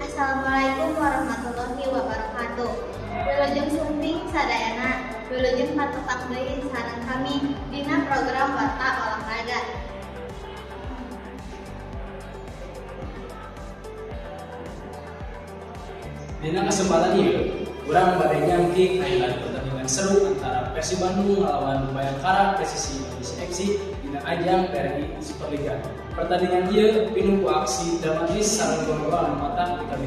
Assalamualaikum warahmatullahi wabarakatuh. Wilujeng sumping sadayana, wilujeng patutak deui sareng kami dina program Warta Olahraga. Dina kesempatan ieu, urang bade nyangking aya pertandingan seru antara Persib Bandung ngalawan Bayangkara Presisi Indonesia FC dina ajang PRI Superliga. Pertandingan ieu pinuh ku aksi dramatis sareng gol-gol anu matang di kami.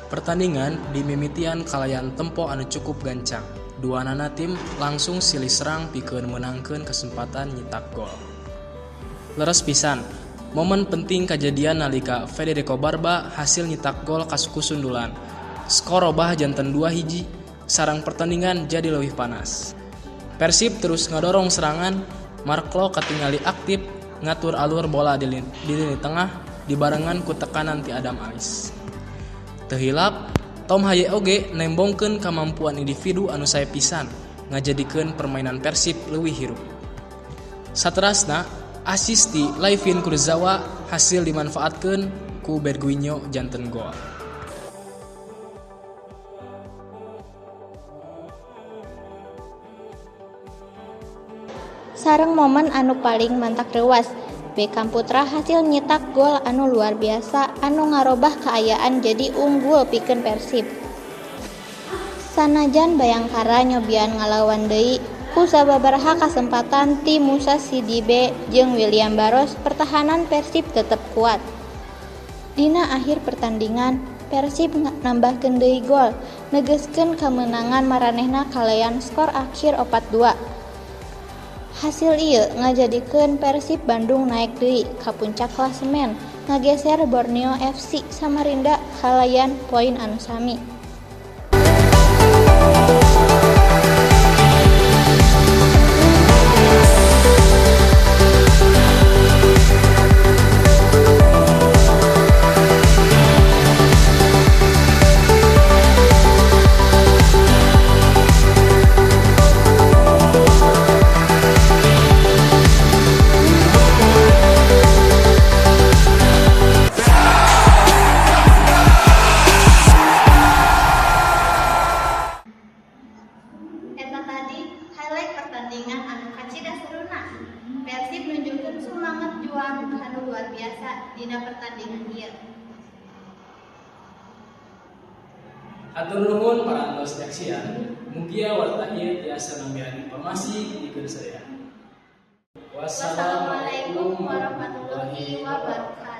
Pertandingan dimimitian kalayan tempo anu cukup gancang. Duanana tim langsung silih serang pikeun menangkeun kesempatan nyetak gol. Leres pisan, momen penting kejadian nalika Federico Barba hasil nyetak gol ka suku sundulan. Skor robah janten 2-1, sarang pertandingan jadi leuwih panas. Persib terus ngadorong serangan, Marklo katingali aktif ngatur alur bola di lini tengah dibarengan ku tekanan ti Adam Alis. Teu hilap, Tom Haye oge nembongkeun kamampuan individu anu sae pisan, ngajadikeun permainan Persib leuwih hirup. Saterasna, asis ti Laifin Kurzawa hasil dimanfaatkeun ku Berguinho janten gol. Sareng momen anu paling mantak reuas, Beckham Putra hasil nyetak gol anu luar biasa anu ngarobah kaayaan jadi unggul pikeun Persib. Sanajan Bayangkara nyobian ngalawan deui ku sababaraha kasempatan ti Musa Sidibe jeung William Barros, pertahanan Persib tetep kuat. Dina akhir pertandingan, Persib nambahkeun deui gol, negeskeun kemenangan maranehna kalayan skor akhir 4-2. Hasil ieu ngajadikeun Persib Bandung naek deui ka puncak klasemen, ngageser Borneo FC Samarinda kalayan poin anu sami. Eta tadi highlight pertandingan anu kacida seruna. Persib nunjukkeun semangat juang anu luar biasa dina pertandingan ieu. Hatur nuhun parantos nyaksian, mugia warta ieu tiasa nambihan informasi dikeun sadaya. Wassalamualaikum warahmatullahi wabarakatuh.